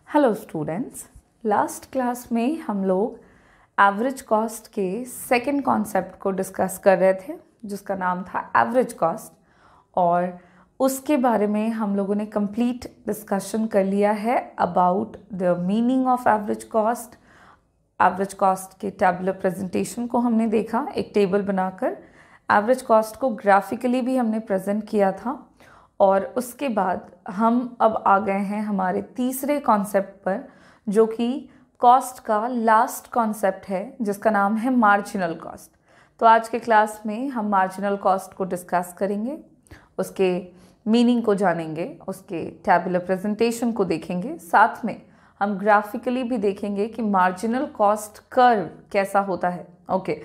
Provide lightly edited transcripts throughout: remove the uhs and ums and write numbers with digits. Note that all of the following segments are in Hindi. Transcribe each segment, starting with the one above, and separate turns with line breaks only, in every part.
हेलो स्टूडेंट्स, लास्ट क्लास में हम लोग एवरेज कॉस्ट के सेकंड कॉन्सेप्ट को डिस्कस कर रहे थे जिसका नाम था एवरेज कॉस्ट, और उसके बारे में हम लोगों ने कंप्लीट डिस्कशन कर लिया है about the meaning of average cost के टेबुलर प्रेजेंटेशन को हमने देखा, एक टेबल बनाकर एवरेज कॉस्ट को ग्राफिकली भी हमने प्रेजेंट किया था। और उसके बाद हम अब आ गए हैं हमारे तीसरे कॉन्सेप्ट पर, जो कि कॉस्ट का लास्ट कॉन्सेप्ट है जिसका नाम है मार्जिनल कॉस्ट। तो आज के क्लास में हम मार्जिनल कॉस्ट को डिस्कस करेंगे, उसके मीनिंग को जानेंगे, उसके टैबुलर प्रेजेंटेशन को देखेंगे, साथ में हम ग्राफिकली भी देखेंगे कि मार्जिनल कॉस्ट कर्व कैसा होता है। ओके,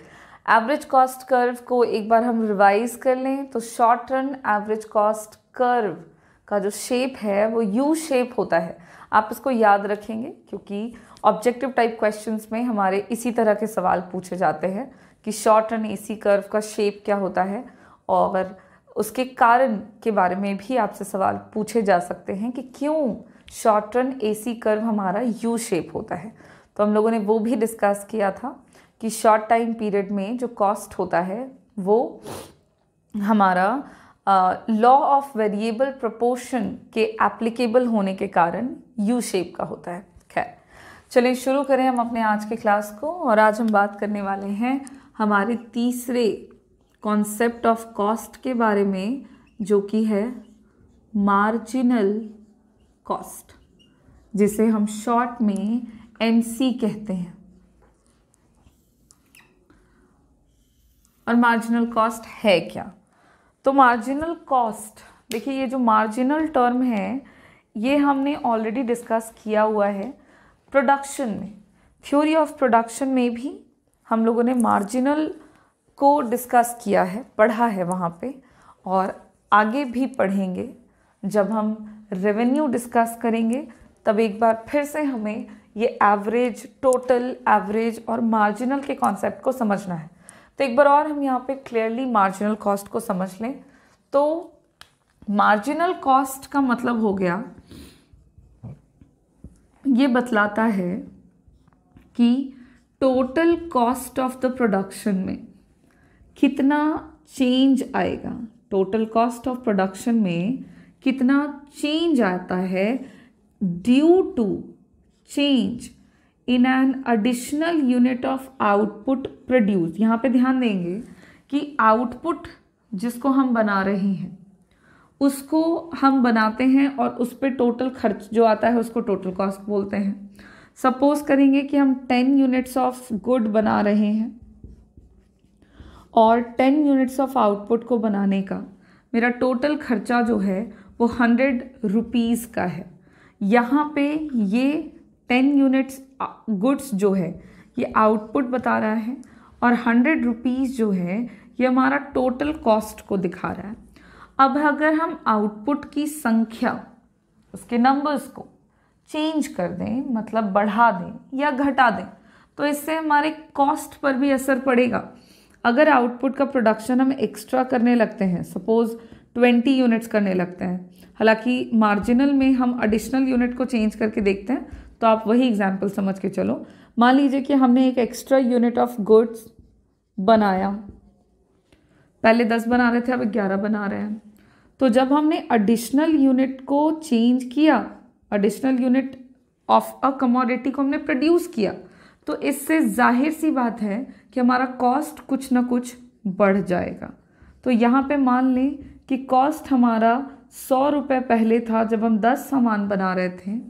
एवरेज कॉस्ट कर्व को एक बार हम रिवाइज कर लें तो short run average cost curve का जो शेप है वो यू शेप होता है। आप इसको याद रखेंगे क्योंकि ऑब्जेक्टिव टाइप क्वेश्चंस में हमारे इसी तरह के सवाल पूछे जाते हैं कि शॉर्ट रन एसी कर्व का शेप क्या होता है, और उसके कारण के बारे में भी आपसे सवाल पूछे जा सकते हैं कि क्यों शॉर्ट रन एसी कर्व हमारा यू शेप होता है। तो हम लोगों ने वो भी डिस्कस किया था कि शॉर्ट टाइम पीरियड में जो कॉस्ट होता है वो हमारा लॉ ऑफ वेरिएबल प्रोपोर्शन के एप्लीकेबल होने के कारण यू शेप का होता है। खैर, चलिए शुरू करें हम अपने आज के क्लास को। और आज हम बात करने वाले हैं हमारे तीसरे कॉन्सेप्ट ऑफ कॉस्ट के बारे में, जो कि है मार्जिनल कॉस्ट, जिसे हम शॉर्ट में एमसी कहते हैं। और मार्जिनल कॉस्ट है क्या? तो मार्जिनल कॉस्ट, देखिए ये जो मार्जिनल टर्म है ये हमने ऑलरेडी डिस्कस किया हुआ है प्रोडक्शन में। थ्योरी ऑफ प्रोडक्शन में भी हम लोगों ने मार्जिनल को डिस्कस किया है, पढ़ा है वहाँ पे, और आगे भी पढ़ेंगे। जब हम रेवेन्यू डिस्कस करेंगे तब एक बार फिर से हमें ये एवरेज, टोटल, एवरेज और मार्जिनल के कॉन्सेप्ट को समझना है। तो एक बार और हम यहाँ पे क्लियरली मार्जिनल कॉस्ट को समझ लें। तो मार्जिनल कॉस्ट का मतलब हो गया, ये बतलाता है कि total cost of the production में कितना चेंज आएगा, टोटल कॉस्ट ऑफ प्रोडक्शन में कितना चेंज आता है due to change in an additional unit of output produce. यहाँ पे ध्यान देंगे कि आउटपुट जिसको हम बना रहे हैं उसको हम बनाते हैं और उस पर टोटल खर्च जो आता है उसको टोटल कॉस्ट बोलते हैं। सपोज करेंगे कि हम 10 यूनिट्स ऑफ गुड बना रहे हैं और 10 यूनिट्स ऑफ आउटपुट को बनाने का मेरा टोटल खर्चा जो है वो 100 रुपीज़ का है। यहाँ पे ये 10 यूनिट्स गुड्स जो है ये आउटपुट बता रहा है और 100 रुपीज़ जो है ये हमारा टोटल कॉस्ट को दिखा रहा है। अब अगर हम आउटपुट की संख्या, उसके नंबर्स को चेंज कर दें, मतलब बढ़ा दें या घटा दें, तो इससे हमारे कॉस्ट पर भी असर पड़ेगा। अगर आउटपुट का प्रोडक्शन हम एक्स्ट्रा करने लगते हैं, सपोज 20 यूनिट्स करने लगते हैं, हालांकि मार्जिनल में हम एडिशनल यूनिट को चेंज करके देखते हैं, तो आप वही एग्जाम्पल समझ के चलो। मान लीजिए कि हमने एक एक्स्ट्रा यूनिट ऑफ गुड्स बनाया, पहले 10 बना रहे थे, अब 11 बना रहे हैं। तो जब हमने एडिशनल यूनिट को चेंज किया, additional unit of a commodity को हमने प्रोड्यूस किया, तो इससे जाहिर सी बात है कि हमारा कॉस्ट कुछ ना कुछ बढ़ जाएगा। तो यहाँ पे मान लें कि कॉस्ट हमारा 100 रुपये पहले था जब हम 10 सामान बना रहे थे,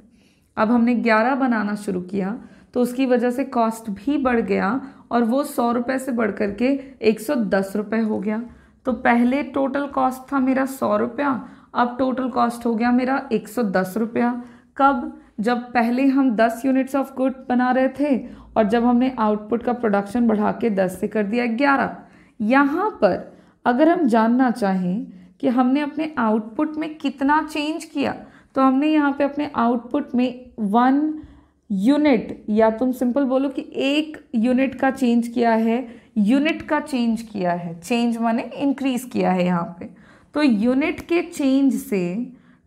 अब हमने 11 बनाना शुरू किया तो उसकी वजह से कॉस्ट भी बढ़ गया और वो 100 रुपये से बढ़ कर के 110 रुपये हो गया। तो पहले टोटल कॉस्ट था मेरा 100 रुपया, अब टोटल कॉस्ट हो गया मेरा 110 रुपया। कब? जब पहले हम 10 यूनिट्स ऑफ गुड बना रहे थे और जब हमने आउटपुट का प्रोडक्शन बढ़ा के 10 से कर दिया 11। यहाँ पर अगर हम जानना चाहें कि हमने अपने आउटपुट में कितना चेंज किया, तो हमने यहाँ पे अपने आउटपुट में 1 यूनिट, या तुम सिंपल बोलो कि 1 यूनिट का चेंज किया है, यूनिट का चेंज किया है, चेंज माने इंक्रीज किया है यहाँ पे। तो यूनिट के चेंज से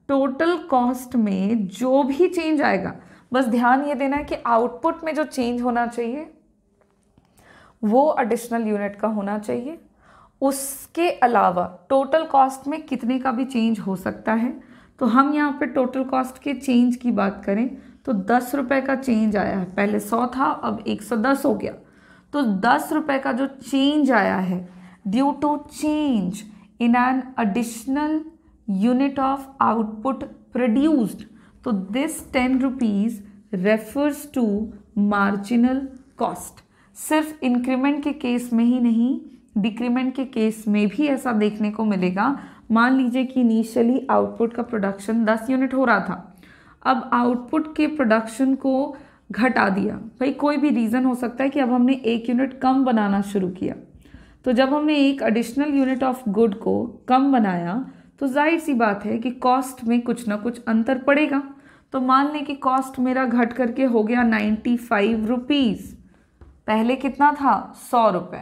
टोटल कॉस्ट में जो भी चेंज आएगा, बस ध्यान ये देना है कि आउटपुट में जो चेंज होना चाहिए वो एडिशनल यूनिट का होना चाहिए। उसके अलावा टोटल कॉस्ट में कितने का भी चेंज हो सकता है। तो हम यहाँ पे टोटल कॉस्ट के चेंज की बात करें तो 10 रुपये का चेंज आया है, पहले 100 था अब 110 हो गया। तो 10 रुपये का जो चेंज आया है due to change in an additional unit of output produced, so this 10 rupees refers to marginal cost. सिर्फ इंक्रीमेंट के केस में ही नहीं, डिक्रीमेंट के केस में भी ऐसा देखने को मिलेगा। मान लीजिए कि इनिशियली आउटपुट का प्रोडक्शन 10 यूनिट हो रहा था, अब आउटपुट के प्रोडक्शन को घटा दिया। भाई कोई भी रीज़न हो सकता है कि अब हमने 1 यूनिट कम बनाना शुरू किया। तो जब हमने एक एडिशनल यूनिट ऑफ गुड को कम बनाया तो जाहिर सी बात है कि कॉस्ट में कुछ ना कुछ अंतर पड़ेगा। तो मान लें कि कॉस्ट मेरा घट करके हो गया 95 रुपीज़। पहले कितना था 100 रुपये,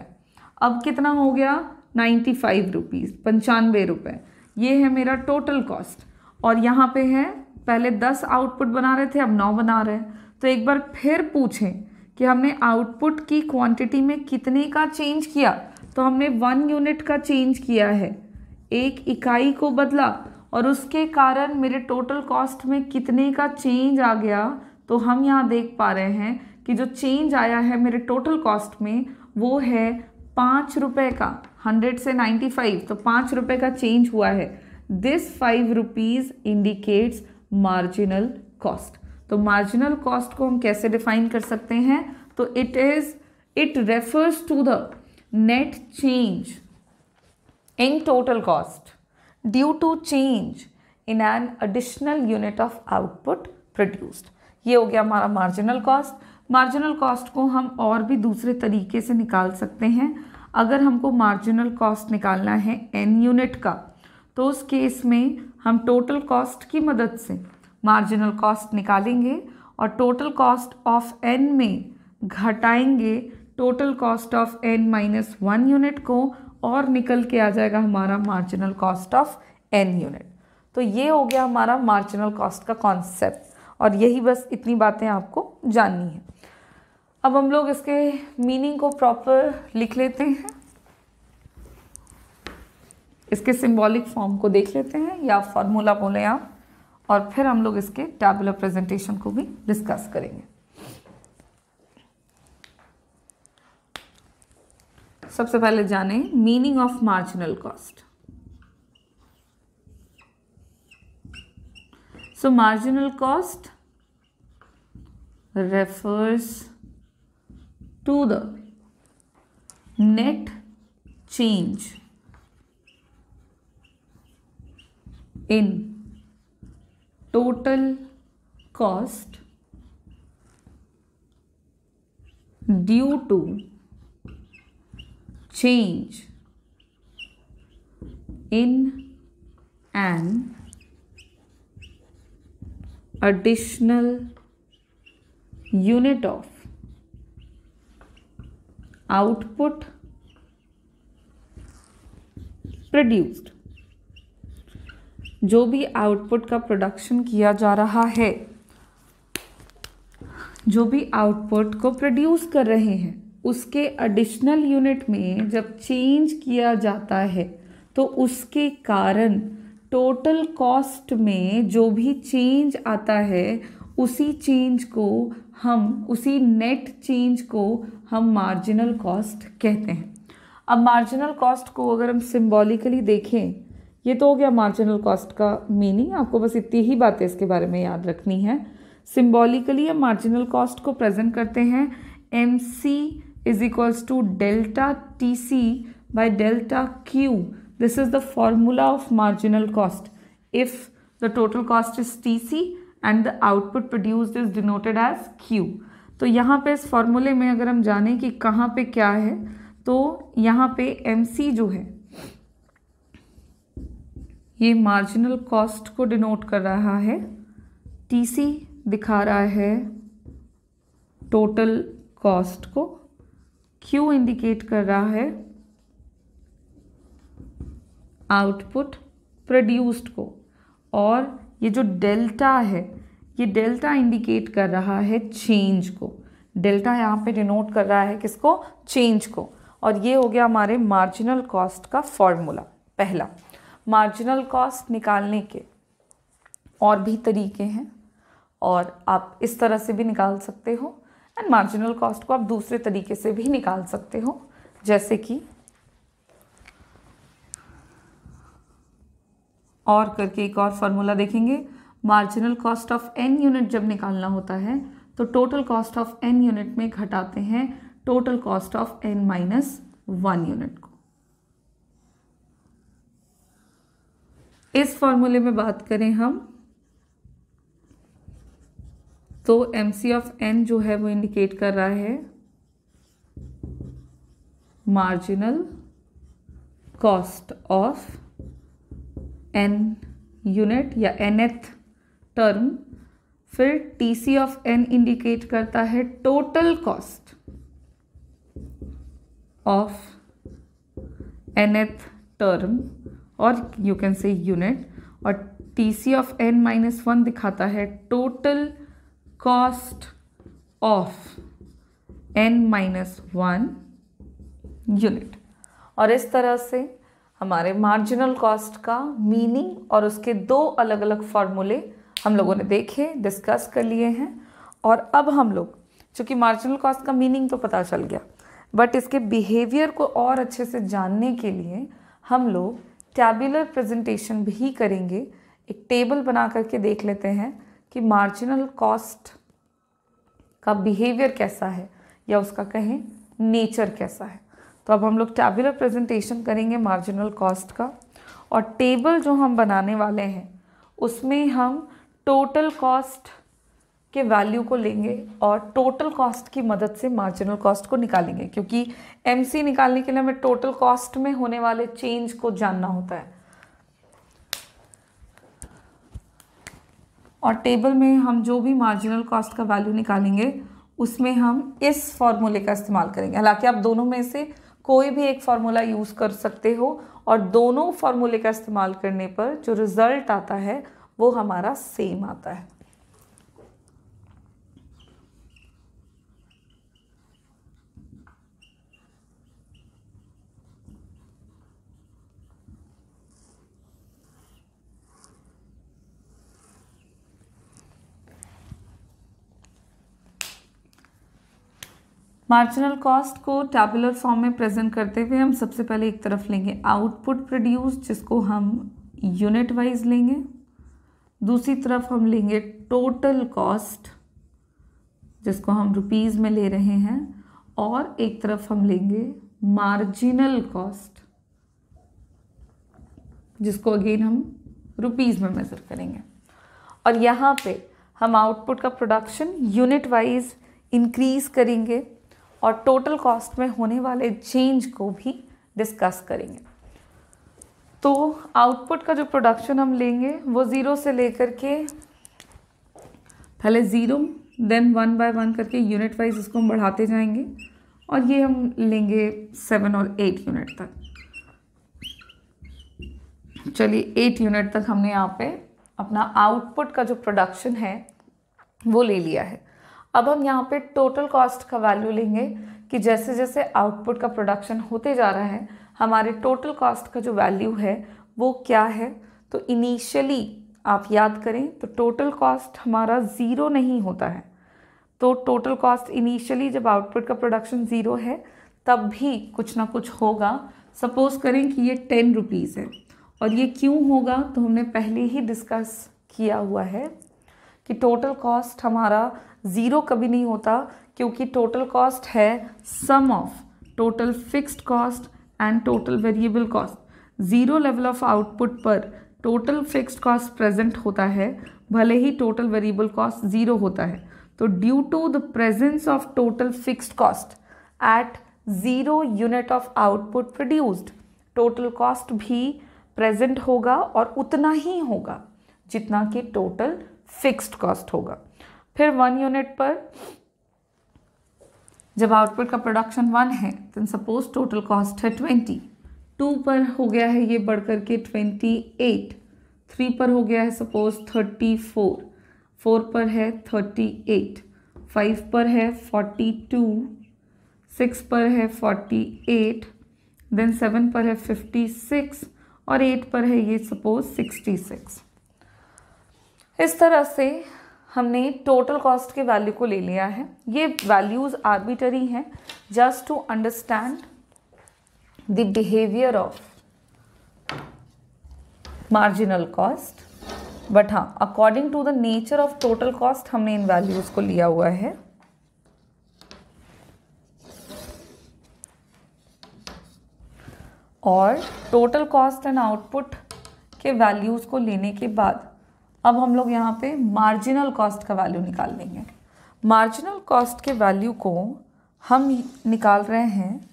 अब कितना हो गया 95 रुपीज़, 95 रुपये। ये है मेरा टोटल कॉस्ट। और यहाँ पे है पहले 10 आउटपुट बना रहे थे अब 9 बना रहे हैं। तो एक बार फिर पूछें कि हमने आउटपुट की क्वांटिटी में कितने का चेंज किया, तो हमने 1 यूनिट का चेंज किया है, 1 इकाई को बदला और उसके कारण मेरे टोटल कॉस्ट में कितने का चेंज आ गया। तो हम यहाँ देख पा रहे हैं कि जो चेंज आया है मेरे टोटल कॉस्ट में वो है 5 रुपये का। 100 से 95 तो 5 रुपये का चेंज हुआ है। This 5 rupees indicates marginal cost. तो मार्जिनल कॉस्ट को हम कैसे डिफाइन कर सकते हैं, तो it refers to the net change in total cost due to change in an additional unit of output produced. ये हो गया हमारा मार्जिनल कॉस्ट। मार्जिनल कॉस्ट को हम और भी दूसरे तरीके से निकाल सकते हैं। अगर हमको मार्जिनल कॉस्ट निकालना है n यूनिट का, तो उस केस में हम टोटल कॉस्ट की मदद से मार्जिनल कॉस्ट निकालेंगे और टोटल कॉस्ट ऑफ n में घटाएंगे total cost of n minus 1 unit को और निकल के आ जाएगा हमारा marginal cost of n unit. तो ये हो गया हमारा मार्जिनल कॉस्ट का कॉन्सेप्ट और यही बस इतनी बातें आपको जाननी है। अब हम लोग इसके मीनिंग को प्रॉपर लिख लेते हैं, इसके सिंबॉलिक फॉर्म को देख लेते हैं या फॉर्मूला बोले आप, और फिर हम लोग इसके टैबुलर प्रेजेंटेशन को भी डिस्कस करेंगे। सबसे पहले जाने meaning of marginal cost. So marginal cost refers to the net change in total cost due to change in an additional unit of output produced। जो भी आउटपुट का प्रोडक्शन किया जा रहा है, जो भी आउटपुट को प्रोड्यूस कर रहे हैं, उसके एडिशनल यूनिट में जब चेंज किया जाता है तो उसके कारण टोटल कॉस्ट में जो भी चेंज आता है उसी चेंज को उसी नेट चेंज को हम मार्जिनल कॉस्ट कहते हैं। अब मार्जिनल कॉस्ट को अगर हम सिंबॉलिकली देखें, ये तो हो गया मार्जिनल कॉस्ट का मीनिंग, आपको बस इतनी ही बातें इसके बारे में याद रखनी है। सिंबॉलिकली हम मार्जिनल कॉस्ट को प्रेजेंट करते हैं MC is equals to delta TC by delta Q। This is the formula of marginal cost if the total cost is TC and the output produced is denoted as Q। तो यहाँ पे इस फॉर्मूले में अगर हम जाने कि कहाँ पे क्या है, तो यहाँ पे MC जो है ये मार्जिनल कॉस्ट को डिनोट कर रहा है, TC दिखा रहा है टोटल कॉस्ट को, Q इंडिकेट कर रहा है आउटपुट प्रोड्यूस्ड को, और ये जो डेल्टा है ये डेल्टा इंडिकेट कर रहा है चेंज को, डेल्टा यहाँ पे डिनोट कर रहा है किसको, चेंज को। और ये हो गया हमारे मार्जिनल कॉस्ट का फॉर्मूला पहला। मार्जिनल कॉस्ट निकालने के और भी तरीके हैं और आप इस तरह से भी निकाल सकते हो, एंड मार्जिनल कॉस्ट को आप दूसरे तरीके से भी निकाल सकते हो, जैसे कि और करके एक और फार्मूला देखेंगे। Marginal cost of n unit जब निकालना होता है तो total cost of n unit में घटाते हैं total cost of n-1 unit को। इस फॉर्मूले में बात करें हम तो MC ऑफ n जो है वो इंडिकेट कर रहा है marginal cost of n unit या nth टर्म। फिर TC ऑफ n इंडिकेट करता है total cost of nth term और यू कैन से यूनिट, और TC ऑफ n-1 दिखाता है total cost of n-1 unit. और इस तरह से हमारे मार्जिनल कॉस्ट का मीनिंग और उसके दो अलग अलग फॉर्मूले हम लोगों ने देखे, डिस्कस कर लिए हैं। और अब हम लोग, चूँकि मार्जिनल कॉस्ट का मीनिंग तो पता चल गया, बट इसके बिहेवियर को और अच्छे से जानने के लिए हम लोग टैब्यूलर प्रेजेंटेशन भी करेंगे। एक टेबल बना करके देख लेते हैं कि मार्जिनल कॉस्ट का बिहेवियर कैसा है या उसका कहें नेचर कैसा है। तो अब हम लोग टैब्यूलर प्रेजेंटेशन करेंगे मार्जिनल कॉस्ट का, और टेबल जो हम बनाने वाले हैं उसमें हम टोटल कॉस्ट के वैल्यू को लेंगे और टोटल कॉस्ट की मदद से मार्जिनल कॉस्ट को निकालेंगे, क्योंकि MC निकालने के लिए हमें टोटल कॉस्ट में होने वाले चेंज को जानना होता है। और टेबल में हम जो भी मार्जिनल कॉस्ट का वैल्यू निकालेंगे उसमें हम इस फॉर्मूले का इस्तेमाल करेंगे। हालांकि आप दोनों में से कोई भी एक फार्मूला यूज़ कर सकते हो, और दोनों फार्मूले का इस्तेमाल करने पर जो रिज़ल्ट आता है वो हमारा सेम आता है। मार्जिनल कॉस्ट को टैबुलर फॉर्म में प्रेजेंट करते हुए हम सबसे पहले एक तरफ लेंगे आउटपुट प्रोड्यूस, जिसको हम यूनिट वाइज लेंगे। दूसरी तरफ हम लेंगे टोटल कॉस्ट, जिसको हम रुपीज़ में ले रहे हैं, और एक तरफ हम लेंगे मार्जिनल कॉस्ट, जिसको अगेन हम रुपीज़ में मेज़र करेंगे। और यहाँ पे हम आउटपुट का प्रोडक्शन यूनिट वाइज इंक्रीज़ करेंगे और टोटल कॉस्ट में होने वाले चेंज को भी डिस्कस करेंगे। तो आउटपुट का जो प्रोडक्शन हम लेंगे वो 0 से लेकर के पहले 0 देन 1 बाय 1 करके यूनिट वाइज इसको हम बढ़ाते जाएंगे, और ये हम लेंगे 7 और 8 यूनिट तक। चलिए 8 यूनिट तक हमने यहाँ पे अपना आउटपुट का जो प्रोडक्शन है वो ले लिया है। अब हम यहाँ पे टोटल कॉस्ट का वैल्यू लेंगे कि जैसे जैसे आउटपुट का प्रोडक्शन होते जा रहा है हमारे टोटल कॉस्ट का जो वैल्यू है वो क्या है। तो इनिशियली आप याद करें तो टोटल कॉस्ट हमारा 0 नहीं होता है। तो टोटल कॉस्ट इनिशियली जब आउटपुट का प्रोडक्शन 0 है तब भी कुछ ना कुछ होगा। सपोज करें कि ये 10 रुपीज़ है, और ये क्यों होगा तो हमने पहले ही डिस्कस किया हुआ है कि टोटल कॉस्ट हमारा 0 कभी नहीं होता, क्योंकि टोटल कॉस्ट है sum of total fixed cost and total variable cost. 0 level of output पर टोटल फिक्स्ड कॉस्ट प्रेजेंट होता है, भले ही टोटल वेरिएबल कॉस्ट 0 होता है। तो due to the presence of total fixed cost at 0 unit of output produced, total cost भी प्रेजेंट होगा और उतना ही होगा जितना कि टोटल फिक्स्ड कॉस्ट होगा। फिर 1 यूनिट पर जब आउटपुट का प्रोडक्शन 1 है तो सपोज टोटल कॉस्ट है 20, 2 पर हो गया है ये बढ़ करके 28, 3 पर हो गया है सपोज 34, 4 पर है 38, 5 पर है 42, 6 पर है 48, देन 7 पर है 56 और 8 पर है ये सपोज 66। इस तरह से हमने टोटल कॉस्ट के वैल्यू को ले लिया है। ये वैल्यूज़ आर्बिटरी हैं just to understand the behaviour of marginal cost, but हाँ according to the nature of total cost हमने इन वैल्यूज़ को लिया हुआ है। और टोटल कॉस्ट एंड आउटपुट के वैल्यूज़ को लेने के बाद अब हम लोग यहाँ पे मार्जिनल कॉस्ट का वैल्यू निकाल लेंगे। मार्जिनल कॉस्ट के वैल्यू को हम निकाल रहे हैं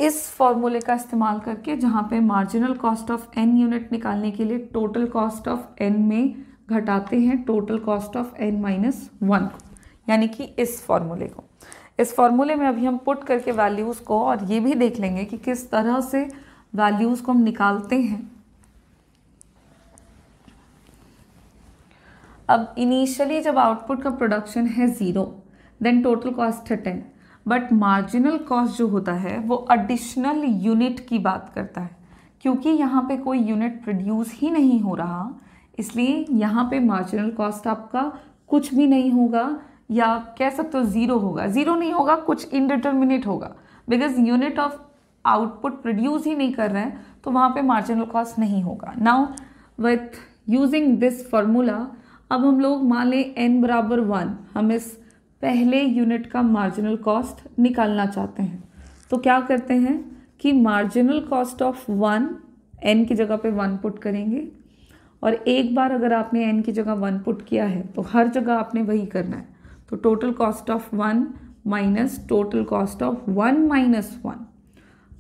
इस फॉर्मूले का इस्तेमाल करके, जहाँ पे marginal cost of n unit निकालने के लिए टोटल कॉस्ट ऑफ n में घटाते हैं total cost of n minus 1 को, यानी कि इस फॉर्मूले को। इस फॉर्मूले में अभी हम पुट करके वैल्यूज़ को, और ये भी देख लेंगे कि किस तरह से वैल्यूज़ को हम निकालते हैं। अब इनिशियली जब आउटपुट का प्रोडक्शन है 0, देन टोटल कॉस्ट है 10, बट मार्जिनल कॉस्ट जो होता है वो एडिशनल यूनिट की बात करता है। क्योंकि यहाँ पे कोई यूनिट प्रोड्यूस ही नहीं हो रहा, इसलिए यहाँ पे मार्जिनल कॉस्ट आपका कुछ भी नहीं होगा, या कह सकते हो 0 होगा। 0 नहीं होगा, कुछ इनडिटर्मिनेट होगा, because unit of output produce ही नहीं कर रहे हैं, तो वहाँ पे मार्जिनल कॉस्ट नहीं होगा। Now with using this formula अब हम लोग मान लें n बराबर 1, हम इस पहले यूनिट का मार्जिनल कॉस्ट निकालना चाहते हैं। तो क्या करते हैं कि मार्जिनल कॉस्ट ऑफ 1, n की जगह पे 1 पुट करेंगे, और एक बार अगर आपने n की जगह 1 पुट किया है तो हर जगह आपने वही करना है। तो total cost of 1 minus total cost of 1 minus 1।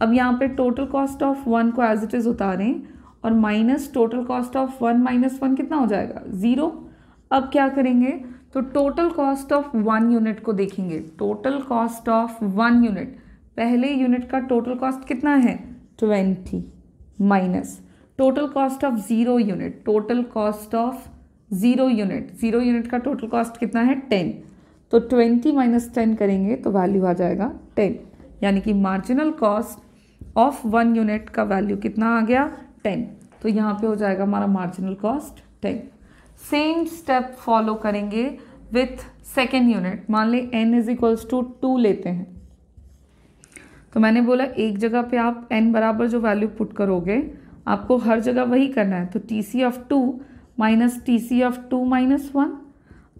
अब यहाँ पे टोटल कॉस्ट ऑफ 1 को एज इट इज़ उतारें और minus total cost of 1 minus 1 कितना हो जाएगा 0। अब क्या करेंगे, तो टोटल कॉस्ट ऑफ 1 यूनिट को देखेंगे। टोटल कॉस्ट ऑफ 1 यूनिट, पहले यूनिट का टोटल कॉस्ट कितना है 20, minus total cost of 0 unit, total cost of 0 unit, 0 unit का टोटल कॉस्ट कितना है 10। तो 20 माइनस 10 करेंगे तो वैल्यू आ जाएगा 10, यानी कि मार्जिनल कॉस्ट ऑफ 1 यूनिट का वैल्यू कितना आ गया 10। तो यहाँ पे हो जाएगा हमारा marginal cost 10। Same step follow करेंगे विथ सेकेंड यूनिट। मान ले n इज इक्वल्स टू 2 लेते हैं, तो मैंने बोला एक जगह पे आप n बराबर जो वैल्यू पुट करोगे आपको हर जगह वही करना है। तो TC of 2 minus TC of 2 minus 1।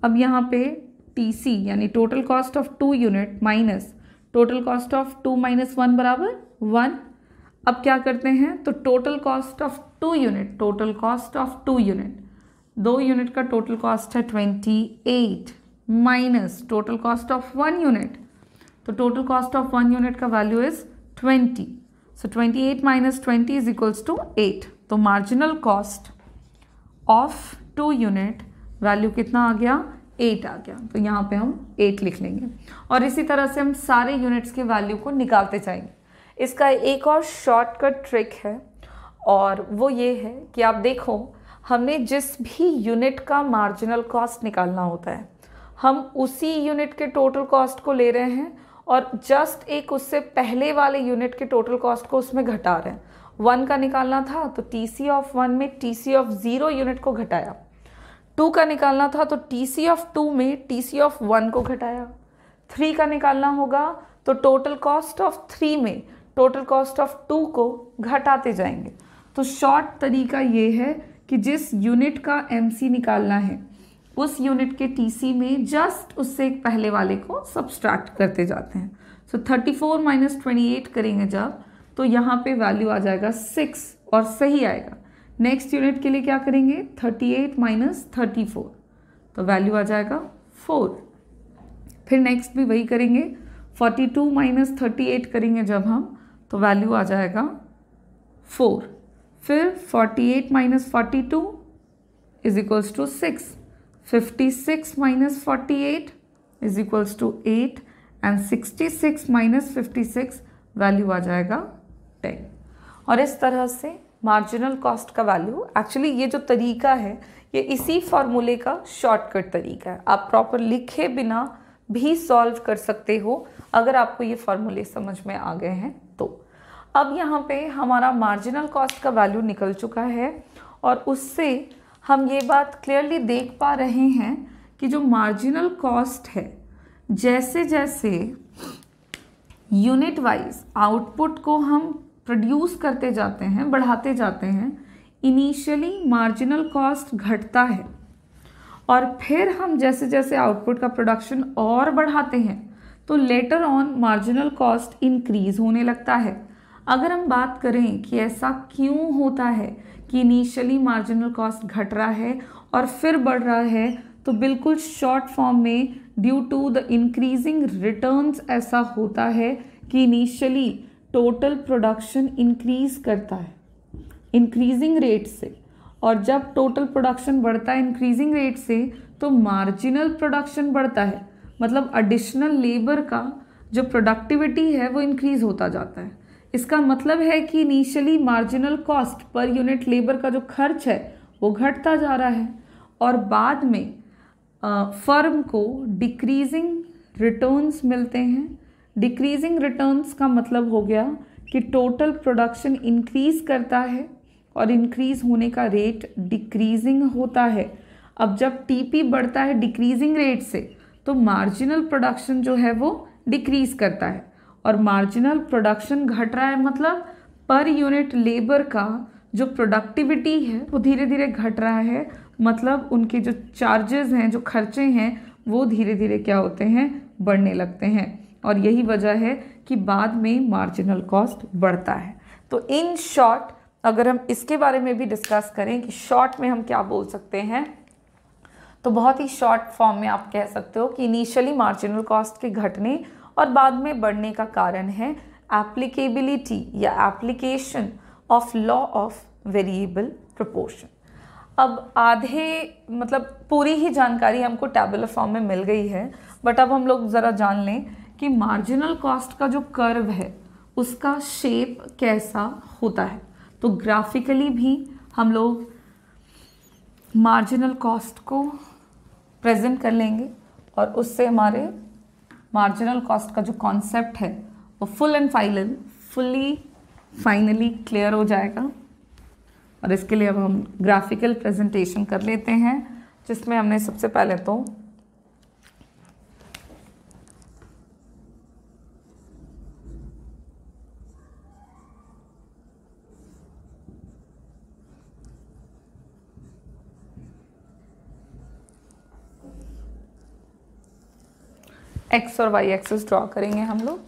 अब यहाँ पे TC यानी total cost of 2 unit minus total cost of 2 minus 1 बराबर 1। अब क्या करते हैं, तो total cost of 2 unit, total cost of 2 unit, 2 unit का टोटल कॉस्ट है 28 minus total cost of 1 unit. तो टोटल कॉस्ट ऑफ 1 यूनिट का value is 20। So 28 minus 20 is equals to 8। तो marginal cost of 2 unit value कितना आ गया 8 आ गया। तो यहाँ पे हम 8 लिख लेंगे, और इसी तरह से हम सारे यूनिट्स के वैल्यू को निकालते जाएंगे। इसका एक और शॉर्टकट ट्रिक है, और वो ये है कि आप देखो हमने जिस भी यूनिट का मार्जिनल कॉस्ट निकालना होता है हम उसी यूनिट के टोटल कॉस्ट को ले रहे हैं और जस्ट एक उससे पहले वाले यूनिट के टोटल कॉस्ट को उसमें घटा रहे हैं। 1 का निकालना था तो TC ऑफ 1 में TC ऑफ 0 यूनिट को घटाया, 2 का निकालना था तो TC ऑफ 2 में TC ऑफ 1 को घटाया, 3 का निकालना होगा तो टोटल कॉस्ट ऑफ 3 में टोटल कॉस्ट ऑफ 2 को घटाते जाएंगे। तो शॉर्ट तरीका ये है कि जिस यूनिट का MC निकालना है उस यूनिट के TC में जस्ट उससे एक पहले वाले को सब्सट्रैक्ट करते जाते हैं। सो 34 माइनस 28 करेंगे जब, तो यहाँ पे वैल्यू आ जाएगा 6 और सही आएगा। नेक्स्ट यूनिट के लिए क्या करेंगे 38 माइनस 34, तो वैल्यू आ जाएगा 4। फिर नेक्स्ट भी वही करेंगे 42 माइनस 38 करेंगे जब हम, तो वैल्यू आ जाएगा 4। फिर 48 minus 42 is equals to 6, 56 minus 48 is equals to 8 and 66 minus 56 value आ जाएगा 10। और इस तरह से मार्जिनल कॉस्ट का वैल्यू, एक्चुअली ये जो तरीका है ये इसी फॉर्मूले का शॉर्टकट तरीका है। आप प्रॉपर लिखे बिना भी सॉल्व कर सकते हो अगर आपको ये फॉर्मूले समझ में आ गए हैं तो। अब यहाँ पे हमारा मार्जिनल कॉस्ट का वैल्यू निकल चुका है और उससे हम ये बात क्लियरली देख पा रहे हैं कि जो मार्जिनल कॉस्ट है, जैसे जैसे यूनिट वाइज आउटपुट को हम प्रोड्यूस करते जाते हैं, बढ़ाते जाते हैं, इनिशियली मार्जिनल कॉस्ट घटता है और फिर हम जैसे जैसे आउटपुट का प्रोडक्शन और बढ़ाते हैं तो later on marginal cost increase होने लगता है। अगर हम बात करें कि ऐसा क्यों होता है कि इनिशियली मार्जिनल कॉस्ट घट रहा है और फिर बढ़ रहा है, तो बिल्कुल शॉर्ट फॉर्म में due to the increasing returns ऐसा होता है कि इनिशियली टोटल प्रोडक्शन इंक्रीज करता है इंक्रीजिंग रेट से, और जब टोटल प्रोडक्शन बढ़ता है इंक्रीजिंग रेट से तो मार्जिनल प्रोडक्शन बढ़ता है, मतलब एडिशनल लेबर का जो प्रोडक्टिविटी है वो इंक्रीज होता जाता है। इसका मतलब है कि initially marginal cost per unit labour का जो खर्च है वो घटता जा रहा है और बाद में फर्म को डिक्रीजिंग रिटर्न्स मिलते हैं। डिक्रीजिंग रिटर्न्स का मतलब हो गया कि टोटल प्रोडक्शन इंक्रीज करता है और इंक्रीज होने का रेट डिक्रीजिंग होता है। अब जब टीपी बढ़ता है डिक्रीजिंग रेट से तो मार्जिनल प्रोडक्शन जो है वो डिक्रीज करता है और मार्जिनल प्रोडक्शन घट रहा है, मतलब पर यूनिट लेबर का जो प्रोडक्टिविटी है वो धीरे धीरे घट रहा है, मतलब उनके जो चार्जेस हैं, जो खर्चे हैं वो धीरे धीरे क्या होते हैं, बढ़ने लगते हैं। और यही वजह है कि बाद में मार्जिनल कॉस्ट बढ़ता है। तो इन शॉर्ट अगर हम इसके बारे में भी डिस्कस करें कि शॉर्ट में हम क्या बोल सकते हैं, तो बहुत ही शॉर्ट फॉर्म में आप कह सकते हो कि इनिशियली मार्जिनल कॉस्ट के घटने और बाद में बढ़ने का कारण है एप्लीकेबिलिटी या application of law of variable proportion. अब मतलब पूरी ही जानकारी हमको टैबुलर फॉर्म में मिल गई है, बट अब हम लोग ज़रा जान लें कि मार्जिनल कॉस्ट का जो कर्व है उसका शेप कैसा होता है। तो ग्राफिकली भी हम लोग मार्जिनल कॉस्ट को प्रेजेंट कर लेंगे और उससे हमारे मार्जिनल कॉस्ट का जो कॉन्सेप्ट है वो फाइनली क्लियर हो जाएगा। और इसके लिए अब हम ग्राफिकल प्रेजेंटेशन कर लेते हैं, जिसमें हमने सबसे पहले तो एक्स और वाई एक्सिस ड्रॉ करेंगे हम लोग।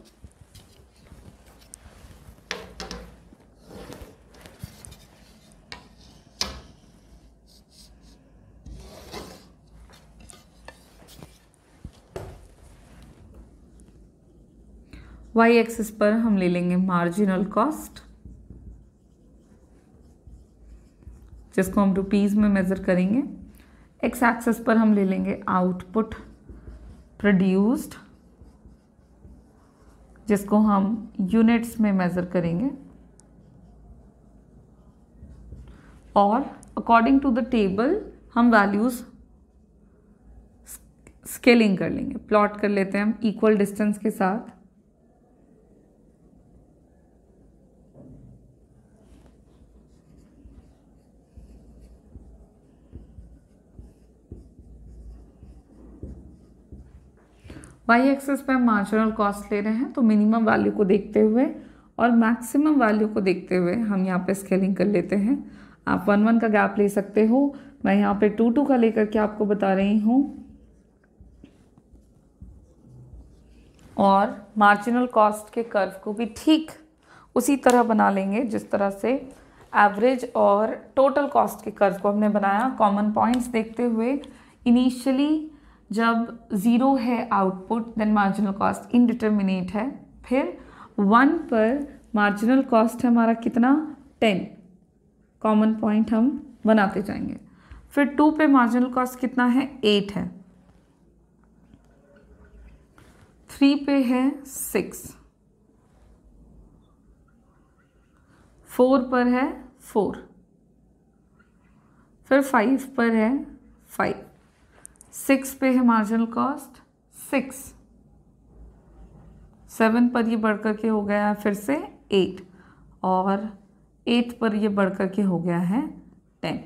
वाई एक्सिस पर हम ले लेंगे मार्जिनल कॉस्ट, जिसको हम रुपीस में मेजर करेंगे। एक्स एक्सिस पर हम ले लेंगे आउटपुट प्रोड्यूस्ड, जिसको हम यूनिट्स में मेजर करेंगे। और अकॉर्डिंग टू द टेबल हम वैल्यूज स्केलिंग कर लेंगे, प्लॉट कर लेते हैं हम इक्वल डिस्टेंस के साथ। वाई एक्सिस पे हम मार्जिनल कॉस्ट ले रहे हैं, तो मिनिमम वैल्यू को देखते हुए और मैक्सिमम वैल्यू को देखते हुए हम यहाँ पे स्केलिंग कर लेते हैं। आप 1-1 का गैप ले सकते हो, मैं यहाँ पे 2-2 का लेकर के आपको बता रही हूँ। और मार्जिनल कॉस्ट के कर्व को भी ठीक उसी तरह बना लेंगे जिस तरह से एवरेज और टोटल कॉस्ट के कर्व को हमने बनाया, कॉमन पॉइंट्स देखते हुए। इनिशियली जब 0 है output, then marginal cost indeterminate है। फिर 1 पर मार्जिनल कॉस्ट है हमारा कितना, 10, कॉमन पॉइंट हम बनाते जाएंगे। फिर 2 पे मार्जिनल कॉस्ट कितना है, 8 है। 3 पे है 6, 4 पर है 4, फिर 5 पर है 5, 6 पे है मार्जिनल कॉस्ट 6, 7 पर ये बढ़ कर के हो गया है फिर से 8, और 8 पर ये बढ़ कर के हो गया है 10।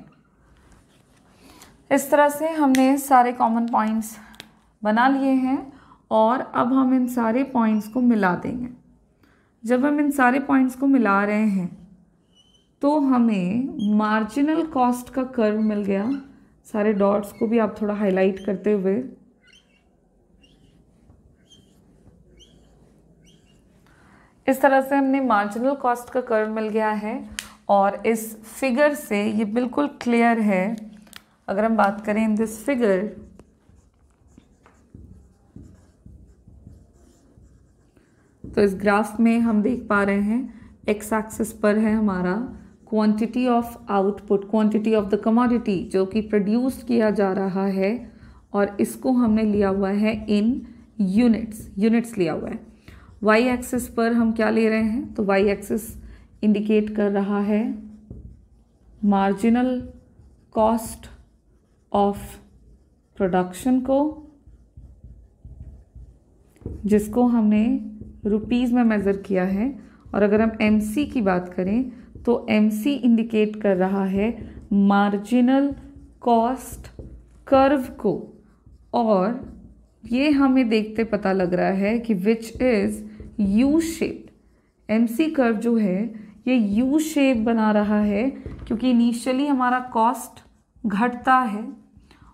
इस तरह से हमने सारे कॉमन पॉइंट्स बना लिए हैं और अब हम इन सारे पॉइंट्स को मिला देंगे। जब हम इन सारे पॉइंट्स को मिला रहे हैं तो हमें मार्जिनल कॉस्ट का कर्व मिल गया। सारे डॉट्स को भी आप थोड़ा हाईलाइट करते हुए, इस तरह से हमने मार्जिनल कॉस्ट का कर्व मिल गया है और इस फिगर से ये बिल्कुल क्लियर है। अगर हम बात करें इन दिस फिगर, तो इस ग्राफ में हम देख पा रहे हैं एक्स एक्सिस पर है हमारा quantity of output, quantity of the commodity जो कि प्रोड्यूस किया जा रहा है, और इसको हमने लिया हुआ है इन यूनिट्स लिया हुआ है। वाई एक्सिस पर हम क्या ले रहे हैं, तो वाई एक्सिस इंडिकेट कर रहा है मार्जिनल कॉस्ट ऑफ प्रोडक्शन को, जिसको हमने रुपीस में मेज़र किया है। और अगर हम एमसी की बात करें तो एमसी इंडिकेट कर रहा है मार्जिनल कॉस्ट कर्व को, और ये हमें देखते पता लग रहा है कि which is U shaped. MC curve जो है ये यू शेप बना रहा है क्योंकि इनिशियली हमारा कॉस्ट घटता है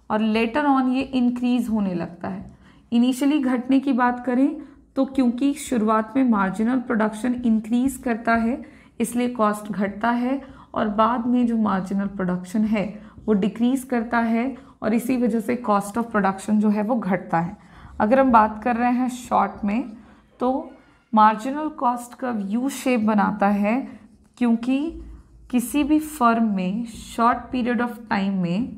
और लेटर ऑन ये इंक्रीज होने लगता है। इनिशियली घटने की बात करें तो क्योंकि शुरुआत में मार्जिनल प्रोडक्शन इंक्रीज करता है इसलिए कॉस्ट घटता है, और बाद में जो मार्जिनल प्रोडक्शन है वो डिक्रीज करता है और इसी वजह से कॉस्ट ऑफ प्रोडक्शन जो है वो घटता है। अगर हम बात कर रहे हैं शॉर्ट में तो मार्जिनल कॉस्ट का यू शेप बनाता है क्योंकि किसी भी फर्म में शॉर्ट पीरियड ऑफ टाइम में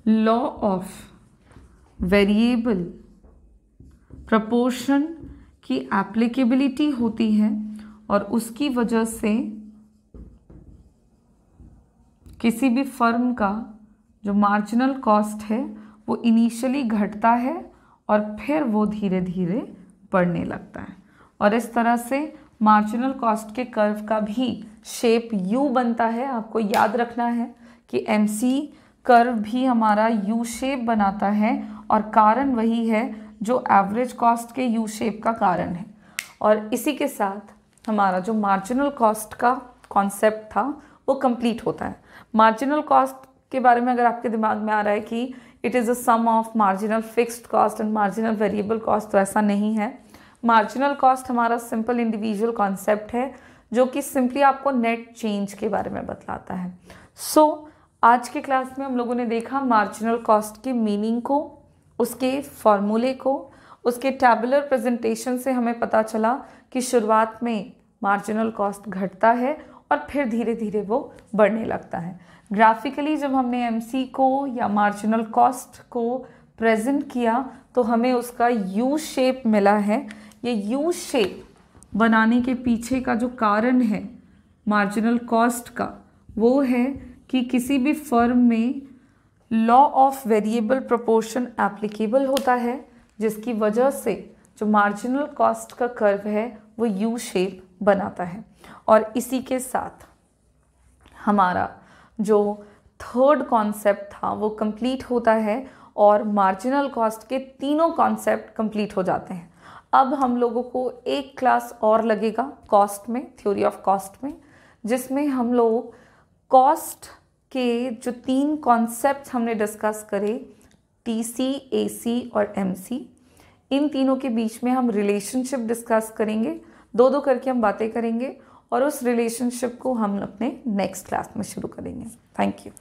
लॉ ऑफ वेरिएबल प्रपोर्शन की एप्लीकेबिलिटी होती है, और उसकी वजह से किसी भी फर्म का जो मार्जिनल कॉस्ट है वो इनिशियली घटता है और फिर वो धीरे धीरे बढ़ने लगता है। और इस तरह से मार्जिनल कॉस्ट के कर्व का भी शेप यू बनता है। आपको याद रखना है कि एमसी कर्व भी हमारा यू शेप बनाता है, और कारण वही है जो एवरेज कॉस्ट के यू शेप का कारण है। और इसी के साथ हमारा जो मार्जिनल कॉस्ट का कॉन्सेप्ट था वो कंप्लीट होता है। मार्जिनल कॉस्ट के बारे में अगर आपके दिमाग में आ रहा है कि it is a sum of marginal fixed cost and marginal variable cost, तो ऐसा नहीं है। मार्जिनल कॉस्ट हमारा सिंपल इंडिविजुअल कॉन्सेप्ट है जो कि सिंपली आपको नेट चेंज के बारे में बतलाता है। आज के क्लास में हम लोगों ने देखा मार्जिनल कॉस्ट के मीनिंग को, उसके फॉर्मूले को, उसके टैबुलर प्रेजेंटेशन से हमें पता चला कि शुरुआत में मार्जिनल कॉस्ट घटता है और फिर धीरे धीरे वो बढ़ने लगता है। ग्राफिकली जब हमने एमसी को या मार्जिनल कॉस्ट को प्रेजेंट किया तो हमें उसका यू शेप मिला है। ये यू शेप बनाने के पीछे का जो कारण है मार्जिनल कॉस्ट का वो है कि किसी भी फर्म में law of variable proportion applicable होता है, जिसकी वजह से जो मार्जिनल कॉस्ट का कर्व है वो यू शेप बनाता है। और इसी के साथ हमारा जो थर्ड कॉन्सेप्ट था वो कंप्लीट होता है और मार्जिनल कॉस्ट के तीनों कॉन्सेप्ट कंप्लीट हो जाते हैं। अब हम लोगों को एक क्लास और लगेगा कॉस्ट में, थ्योरी ऑफ कॉस्ट में, जिसमें हम लोग कॉस्ट के जो तीन कॉन्सेप्ट हमने डिस्कस करे, टीसी, एसी और एमसी, इन तीनों के बीच में हम रिलेशनशिप डिस्कस करेंगे। दो दो करके हम बातें करेंगे और उस रिलेशनशिप को हम अपने नेक्स्ट क्लास में शुरू करेंगे। Thank you.